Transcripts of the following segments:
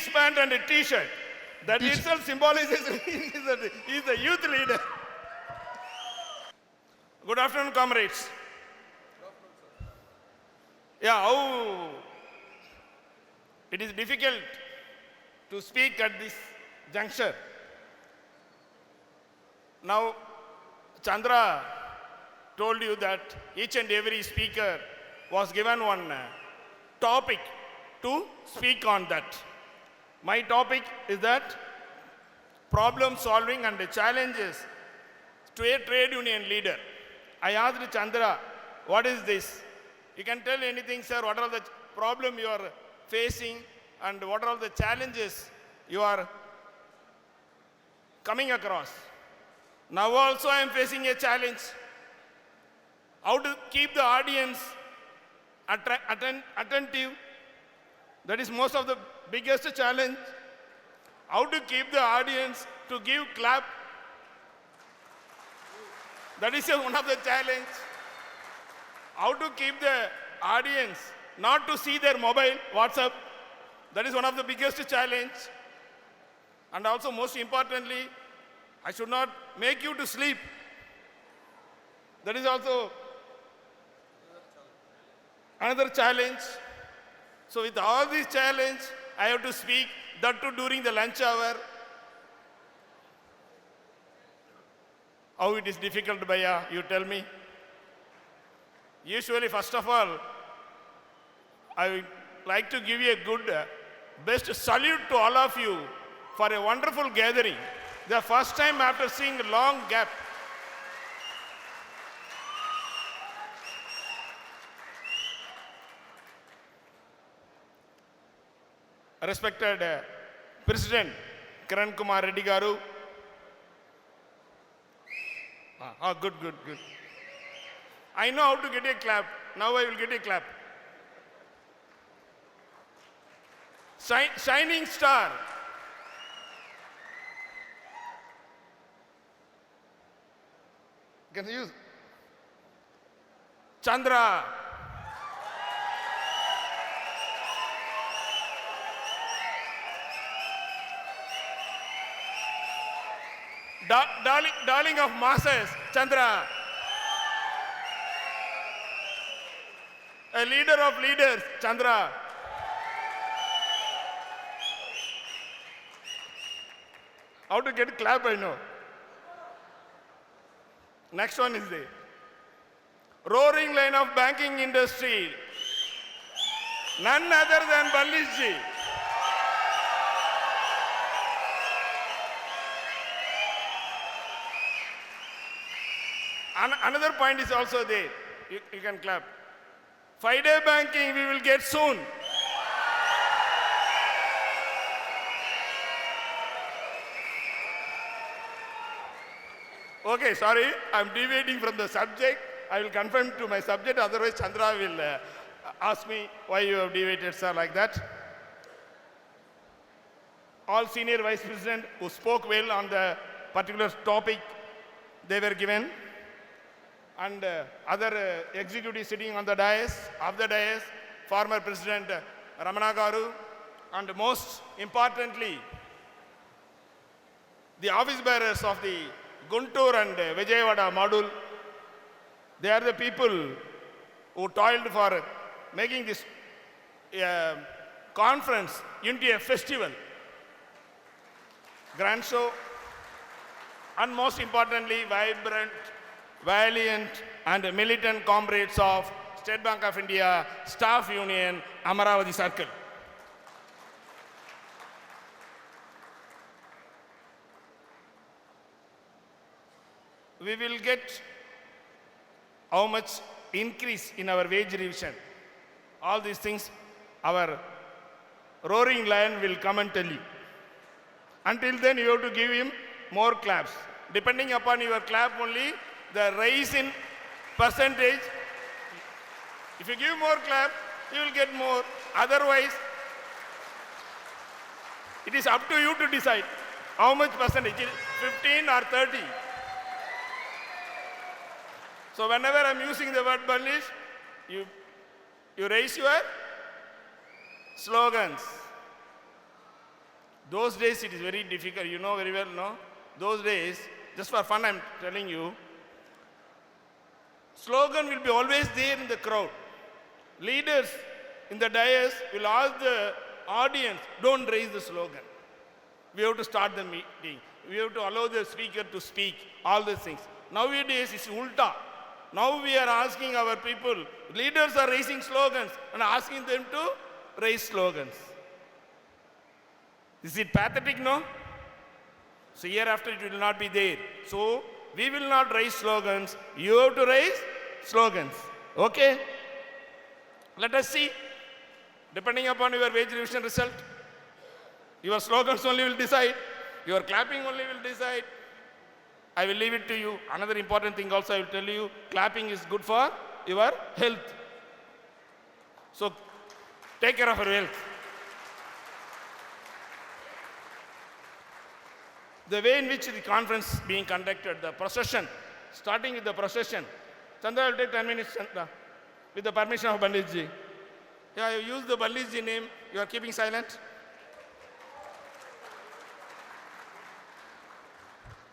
jeans pant and a t-shirt. That itself symbolizes he is the youth leader. Good afternoon, comrades. Yeah, how it is difficult to speak at this juncture. Now, Chandra told you that each and every speaker was given one topic to speak on that. My topic is that problem solving and the challenges to a trade union leader. I asked Chandra, what is this? You can tell anything, sir, what are the problem you are facing and what are the challenges you are coming across. Now also I am facing a challenge. How to keep the audience attentive. That is most of the biggest challenge. How to keep the audience to give clap. That is one of the challenge. How to keep the audience not to see their mobile, WhatsApp. That is one of the biggest challenge. And also most importantly, I should not make you to sleep. That is also another challenge. So with all these challenge, I have to speak, that too during the lunch hour. How it is difficult, Bhaiya, you tell me. Usually, first of all, I would like to give you a good, best salute to all of you for a wonderful gathering. The first time after seeing a long gap. Respected President Kiran Kumar Reddy Garu. Good. I know how to get a clap. Now I will get a clap. Shining star. Can you use? Chandra. Darling of masses, Chandra. A leader of leaders, Chandra. How to get clap, I know. Next one is the roaring line of banking industry. None other than Balliji. Another point is also there. You can clap. 5-day banking we will get soon. Okay, sorry, I'm deviating from the subject. I will confirm to my subject, otherwise Chandra will ask me why you have deviated, sir, like that. All senior vice president who spoke well on the particular topic, they were given. And other executives sitting on the dais, former President Ramana Garu, and most importantly, the office bearers of the Guntur and Vijayawada module. They are the people who toiled for making this conference into a festival, grand show, and most importantly, vibrant, valiant and militant comrades of State Bank of India Staff Union, Amaravati Circle. We will get how much increase in our wage revision. All these things, our roaring lion will come and tell you. Until then, you have to give him more claps. Depending upon your clap only, the rise in percentage, if you give more clap, you will get more. Otherwise, it is up to you to decide how much percentage, 15 or 30. So whenever I'm using the word bullish, you raise your slogans. Those days it is very difficult. You know very well, no? Those days, just for fun I'm telling you, slogan will be always there in the crowd. Leaders in the dais will ask the audience, don't raise the slogan. We have to start the meeting. We have to allow the speaker to speak, all these things. Nowadays it's ulta. Now we are asking our people, leaders are raising slogans and asking them to raise slogans. Is it pathetic, no? So hereafter it will not be there. So we will not raise slogans. You have to raise slogans. Okay? Let us see. Depending upon your wage revision result, your slogans only will decide. Your clapping only will decide. I will leave it to you. Another important thing also I will tell you, clapping is good for your health. So take care of your health. The way in which the conference being conducted, the procession, starting with the procession. Chandra will take 10 minutes, Chandra, with the permission of Banditji. Yeah, you use the Banditji name, you are keeping silent.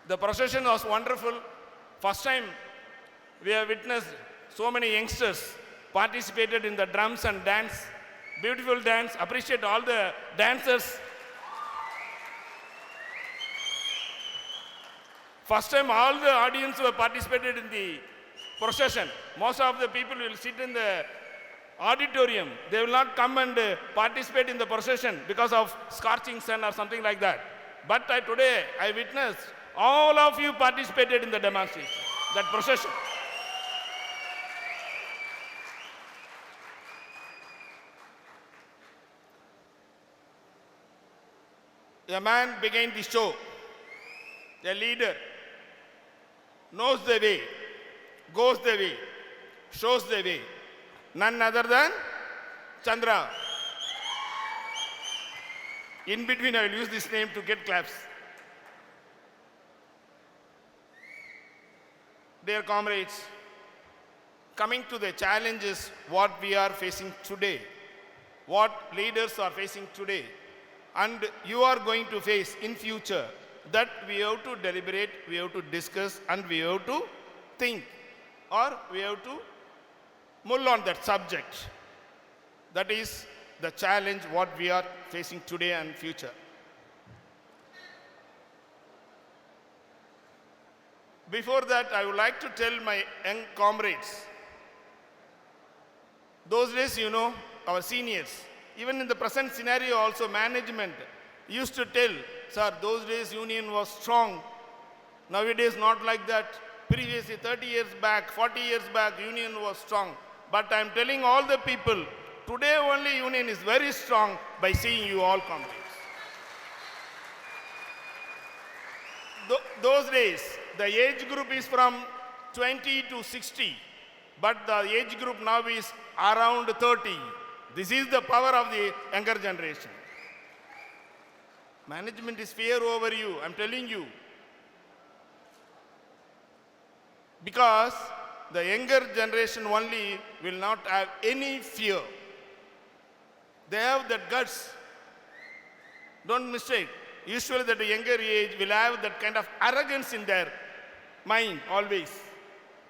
The procession was wonderful. First time we have witnessed so many youngsters participated in the drums and dance. Beautiful dance. Appreciate all the dancers. First time all the audience were participated in the procession. Most of the people will sit in the auditorium. They will not come and participate in the procession because of scorching sun or something like that. But today I witnessed all of you participated in the demonstration, that procession. A man began the show. A leader knows the way, goes the way, shows the way. None other than Chandra. In between, I will use this name to get claps. Dear comrades, coming to the challenges what we are facing today, what leaders are facing today, and you are going to face in future, that we have to deliberate, we have to discuss, and we have to think, or we have to mull on that subject. That is the challenge what we are facing today and future. Before that, I would like to tell my young comrades, those days, you know, our seniors, even in the present scenario also, management used to tell, sir, those days union was strong. Nowadays, not like that. Previously, 30 years back, 40 years back, union was strong. But I am telling all the people, today only union is very strong by seeing you all comrades. Those days, the age group is from 20 to 60, but the age group now is around 30. This is the power of the younger generation. Management is fear over you, I'm telling you. Because the younger generation only will not have any fear. They have that guts. Don't mistake. Usually that the younger age will have that kind of arrogance in their mind always.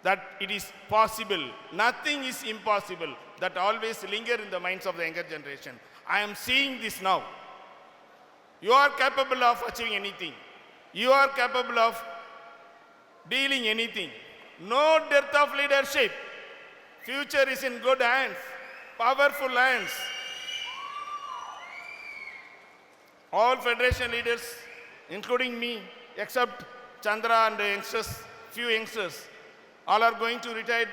That it is possible. Nothing is impossible. That always linger in the minds of the younger generation. I am seeing this now. You are capable of achieving anything. You are capable of dealing anything. No dearth of leadership. Future is in good hands, powerful hands. All federation leaders, including me, except Chandra and the youngsters, few youngsters, all are going to retire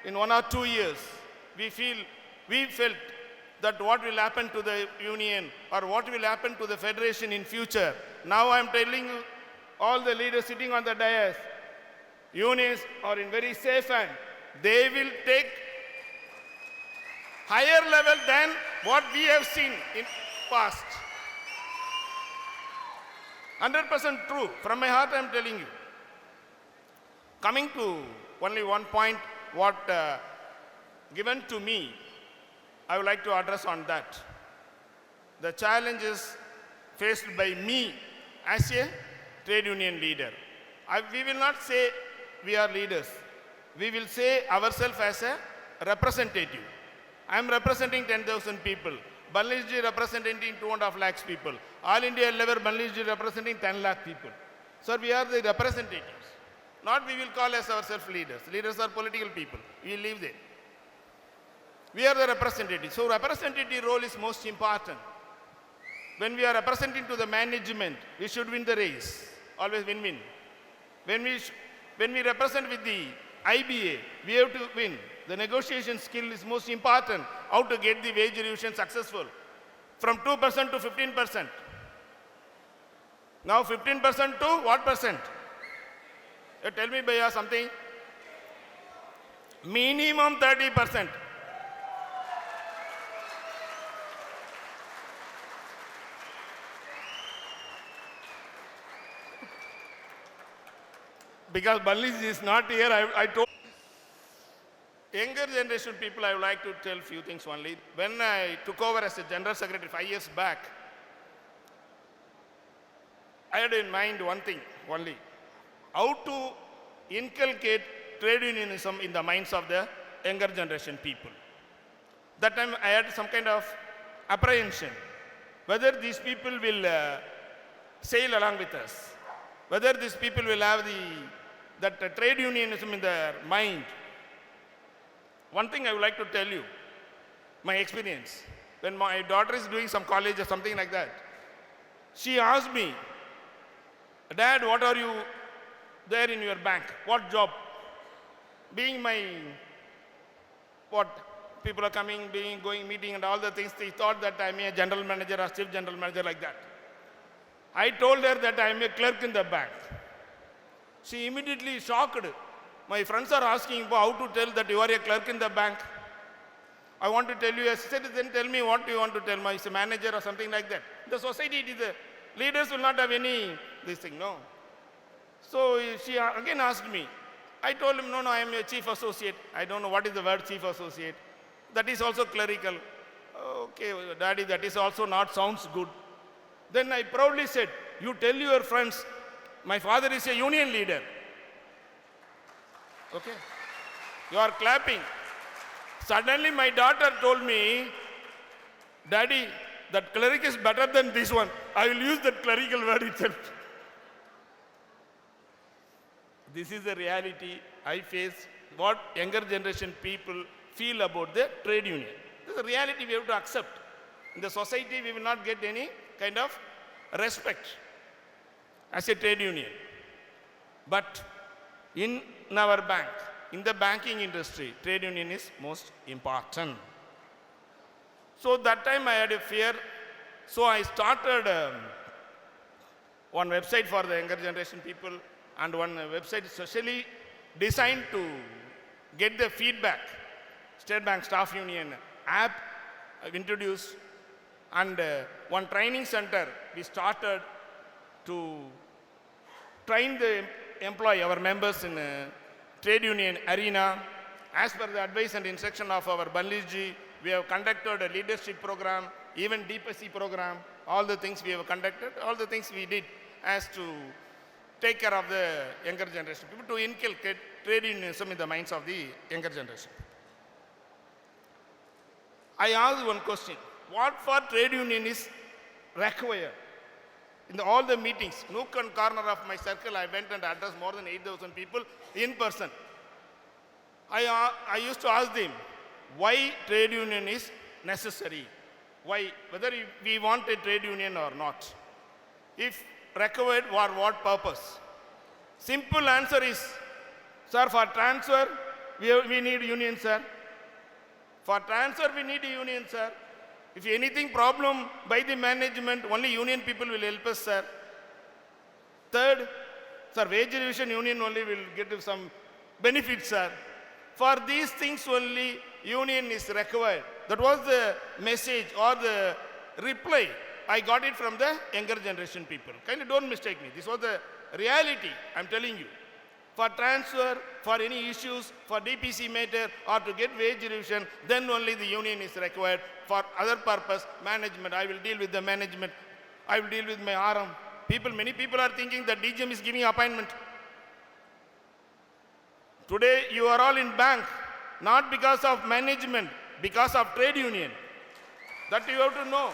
in 1 or 2 years. We felt that what will happen to the union or what will happen to the federation in future. Now I am telling you, all the leaders sitting on the dais, unions are in very safe hand. They will take higher level than what we have seen in past. 100% true. From my heart I am telling you. Coming to only one point what given to me, I would like to address on that. The challenges faced by me as a trade union leader. We will not say we are leaders. We will say ourselves as a representative. I am representing 10,000 people. Banliji representing 2.5 lakhs people. All India level Banliji representing 10 lakh people. So we are the representatives. Not we will call as ourselves leaders. Leaders are political people. We leave them. We are the representatives. So representative role is most important. When we are representing to the management, we should win the race. Always win-win. When we represent with the IBA, we have to win. The negotiation skill is most important. How to get the wage revision successful. From 2% to 15%. Now 15% to what percent? Tell me, Bhaiya, something. Minimum 30%. Because Ballis is not here, I told. Younger generation people, I would like to tell few things only. When I took over as a general secretary 5 years back, I had in mind one thing only. How to inculcate trade unionism in the minds of the younger generation people. That time I had some kind of apprehension. Whether these people will sail along with us. Whether these people will have that trade unionism in their mind. One thing I would like to tell you, my experience. When my daughter is doing some college or something like that, she asked me, Dad, what are you there in your bank? What job? Being people are coming, going, meeting and all the things, they thought that I'm a general manager or chief general manager like that. I told her that I'm a clerk in the bank. She immediately shocked. My friends are asking how to tell that you are a clerk in the bank. I want to tell you, I said, then tell me what you want to tell me. Is a manager or something like that. The society, leaders will not have this thing, no. So she again asked me. I told him, no, I am a chief associate. I don't know what is the word chief associate. That is also clerical. Okay, Daddy, that is also not sounds good. Then I proudly said, you tell your friends, my father is a union leader. Okay. You are clapping. Suddenly my daughter told me, Daddy, that cleric is better than this one. I will use that clerical word itself. This is the reality I face, what younger generation people feel about the trade union. This is a reality we have to accept. In the society, we will not get any kind of respect as a trade union. But in our bank, in the banking industry, trade union is most important. So that time I had a fear. So I started one website for the younger generation people and one website specially designed to get the feedback. State Bank Staff Union app I've introduced and one training center we started to train the employee, our members in trade union arena. As per the advice and instruction of our Banliji, we have conducted a leadership program, even DPSC program, all the things we have conducted, all the things we did as to take care of the younger generation people, to inculcate trade unionism in the minds of the younger generation. I asked one question, what for trade union is required? In all the meetings, nook and corner of my circle, I went and addressed more than 8,000 people in person. I used to ask them, why trade union is necessary? Why? Whether we want a trade union or not. If required, for what purpose? Simple answer is, sir, for transfer, we need union, sir. For transfer, we need a union, sir. If anything problem by the management, only union people will help us, sir. Third, sir, wage revision union only will get some benefits, sir. For these things only, union is required. That was the message or the reply. I got it from the younger generation people. Kindly don't mistake me. This was the reality, I'm telling you. For transfer, for any issues, for DPC matter, or to get wage revision, then only the union is required. For other purpose, management, I will deal with the management. I will deal with my RM. Many people are thinking that DGM is giving appointment. Today you are all in bank, not because of management, because of trade union. That you have to know.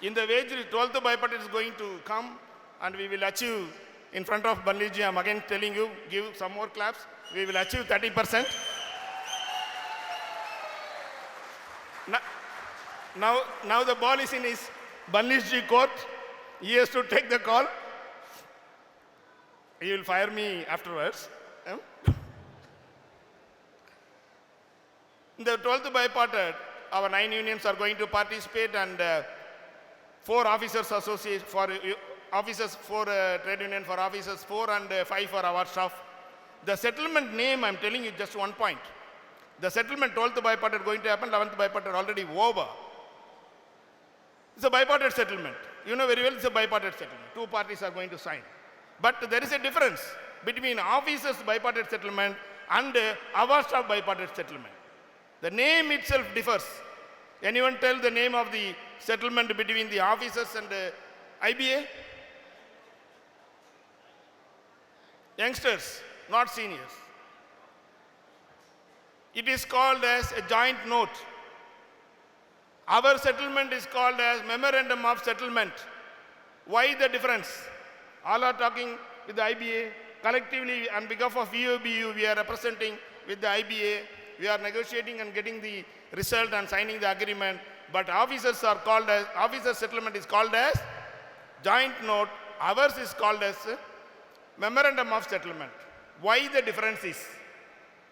In the wage, 12th bipartite is going to come and we will achieve in front of Banliji. I am again telling you, give some more claps. We will achieve 30%. Now the ball is in his Banliji court. He has to take the call. He will fire me afterwards. In the 12th bipartite, our 9 unions are going to participate and 4 officers associate for officers, 4 trade union for officers, 4 and 5 for our staff. The settlement name, I am telling you just one point. The settlement 12th bipartite going to happen, 11th bipartite already over. It's a bipartite settlement. You know very well it's a bipartite settlement. 2 parties are going to sign. But there is a difference between officers bipartite settlement and our staff bipartite settlement. The name itself differs. Anyone tell the name of the settlement between the officers and IBA? Youngsters, not seniors. It is called as a joint note. Our settlement is called as memorandum of settlement. Why the difference? All are talking with the IBA. Collectively, on behalf of VOBU, we are representing with the IBA. We are negotiating and getting the result and signing the agreement. But officers settlement is called as joint note. Ours is called as memorandum of settlement. Why the difference is?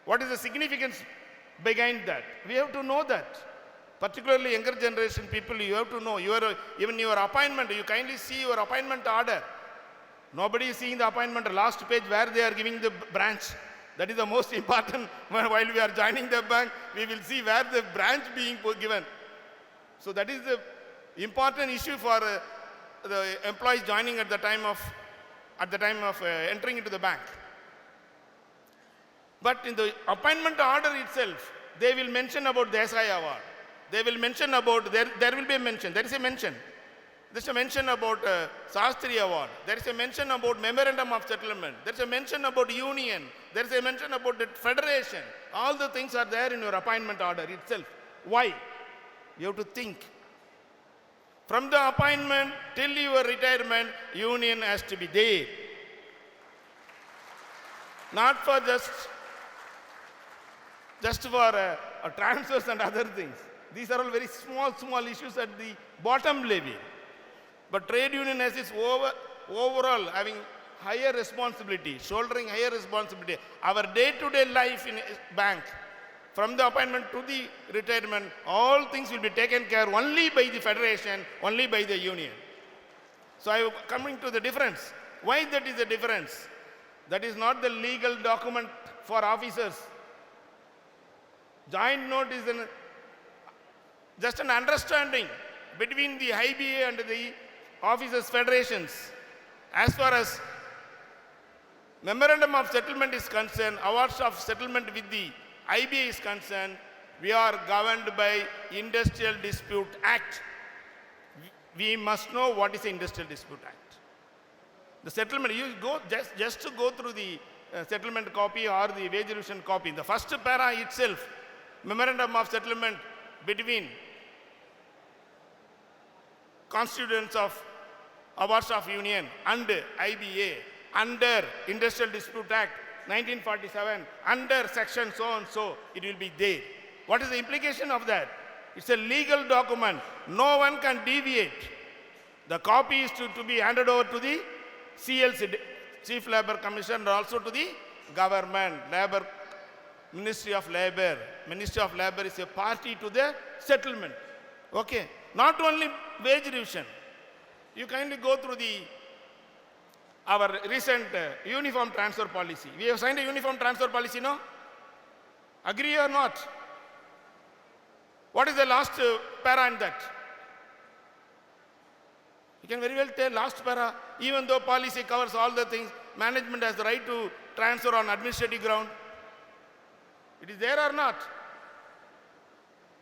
What is the significance behind that? We have to know that. Particularly younger generation people, you have to know. Even your appointment, you kindly see your appointment order. Nobody is seeing the appointment last page where they are giving the branch. That is the most important. While we are joining the bank, we will see where the branch being given. So that is the important issue for the employees joining at the time of entering into the bank. But in the appointment order itself, they will mention about the SI award. They will mention about, there will be a mention, there is a mention. There is a mention about Sastri award. There is a mention about memorandum of settlement. There is a mention about union. There is a mention about the federation. All the things are there in your appointment order itself. Why? You have to think. From the appointment till your retirement, union has to be there. Not for just for transfers and other things. These are all very small issues at the bottom level. But trade union has its overall having higher responsibility, shouldering higher responsibility. Our day-to-day life in a bank, from the appointment to the retirement, all things will be taken care only by the federation, only by the union. So I am coming to the difference. Why that is the difference? That is not the legal document for officers. Joint note is just an understanding between the IBA and the officers' federations. As far as memorandum of settlement is concerned, awards of settlement with the IBA is concerned, we are governed by Industrial Dispute Act. We must know what is the Industrial Dispute Act. The settlement, you go just to go through the settlement copy or the wage revision copy. The first para itself, memorandum of settlement between constituents of awards of union and IBA under Industrial Dispute Act 1947, under section so and so, it will be there. What is the implication of that? It's a legal document. No one can deviate. The copy is to be handed over to the CLC, Chief Labour Commissioner, also to the government, Ministry of Labour. Ministry of Labour is a party to the settlement. Okay. Not only wage revision. You kindly go through our recent uniform transfer policy. We have signed a uniform transfer policy, no? Agree or not? What is the last para in that? You can very well tell last para, even though policy covers all the things, management has the right to transfer on administrative ground. It is there or not?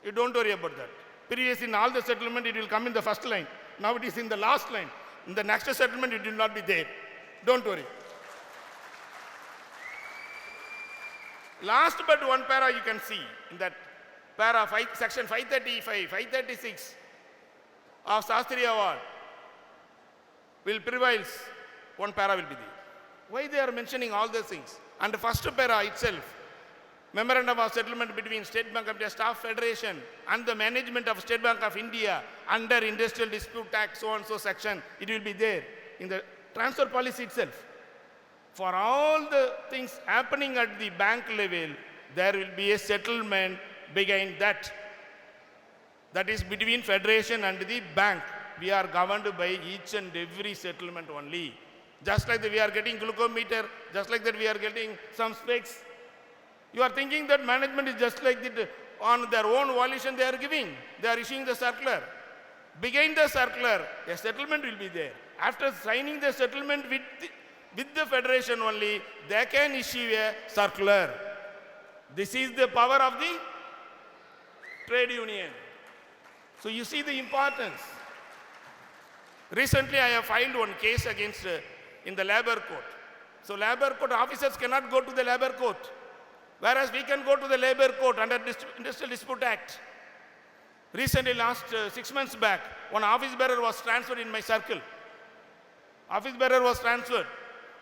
You don't worry about that. Previously, in all the settlement, it will come in the first line. Now it is in the last line. In the next settlement, it will not be there. Don't worry. Last but one para you can see in that para section 535, 536 of Shastri Award will prevails. One para will be there. Why they are mentioning all these things? And the first para itself, Memorandum of Settlement between State Bank of India Staff Federation and the management of State Bank of India under Industrial Dispute Act, so and so section, it will be there in the transfer policy itself. For all the things happening at the bank level, there will be a settlement behind that. That is between Federation and the bank. We are governed by each and every settlement only. Just like that we are getting glucometer, just like that we are getting some specs. You are thinking that management is just like that on their own volition they are giving. They are issuing the circular. Behind the circular, a settlement will be there. After signing the settlement with the Federation only, they can issue a circular. This is the power of the trade union. So you see the importance. Recently, I have filed one case against in the labor court. So labor court officers cannot go to the labor court, whereas we can go to the labor court under Industrial Dispute Act. Recently, last 6 months back, one office bearer was transferred in my circle. Office bearer was transferred.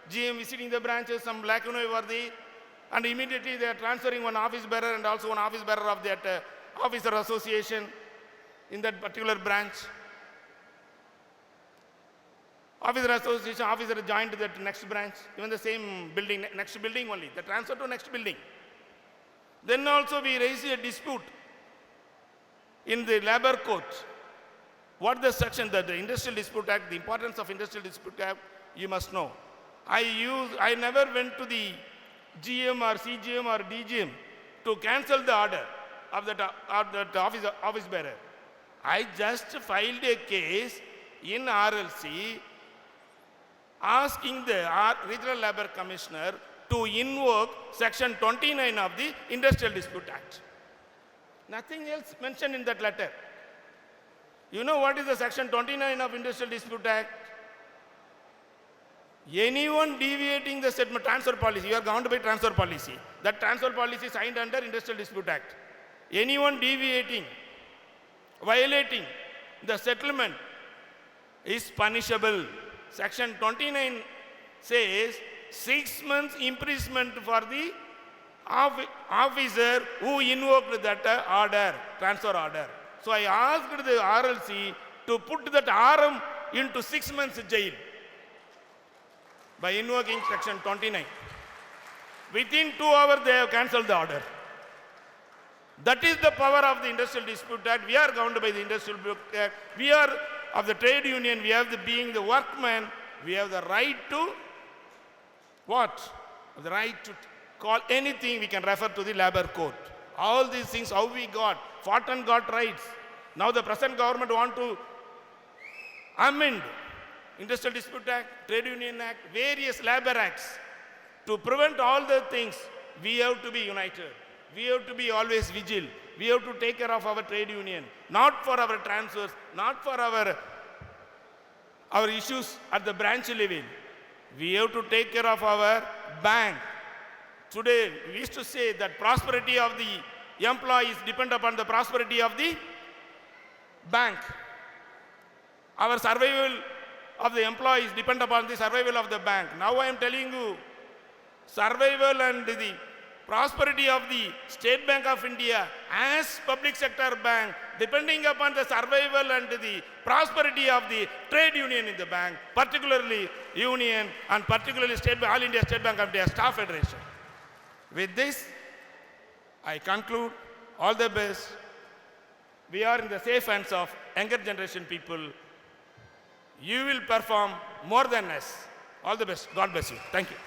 GM visiting the branches, some lacuna were there, and immediately they are transferring one office bearer and also one office bearer of that officer association in that particular branch. Officer association officer joined that next branch, even the same building, next building only, the transfer to next building. Then also we raised a dispute in the labor court. What the section, the Industrial Dispute Act, the importance of Industrial Dispute Act, you must know. I never went to the GM or CGM or DGM to cancel the order of that office bearer. I just filed a case in RLC asking the Regional Labour Commissioner to invoke Section 29 of the Industrial Dispute Act. Nothing else mentioned in that letter. You know what is the Section 29 of Industrial Dispute Act? Anyone deviating the settlement transfer policy, you are governed by transfer policy. That transfer policy is signed under Industrial Dispute Act. Anyone deviating, violating the settlement is punishable. Section 29 says 6 months imprisonment for the officer who invoked that order, transfer order. So I asked the RLC to put that RM into 6 months jail by invoking Section 29. Within 2 hours they have cancelled the order. That is the power of the Industrial Dispute Act. We are governed by the Industrial Dispute Act. We are of the trade union. We have being the workman. We have the right to what? The right to call anything. We can refer to the labor court. All these things, how we fought and got rights. Now the present government want to amend Industrial Dispute Act, Trade Union Act, various labor acts. To prevent all the things, we have to be united. We have to be always vigilant. We have to take care of our trade union, not for our transfers, not for our issues at the branch level. We have to take care of our bank. Today, we used to say that prosperity of the employees depend upon the prosperity of the bank. Our survival of the employees depend upon the survival of the bank. Now I am telling you, survival and the prosperity of the State Bank of India as public sector bank depending upon the survival and the prosperity of the trade union in the bank, particularly union and particularly All India State Bank of India Staff Federation. With this, I conclude. All the best. We are in the safe hands of younger generation people. You will perform more than us. All the best. God bless you. Thank you.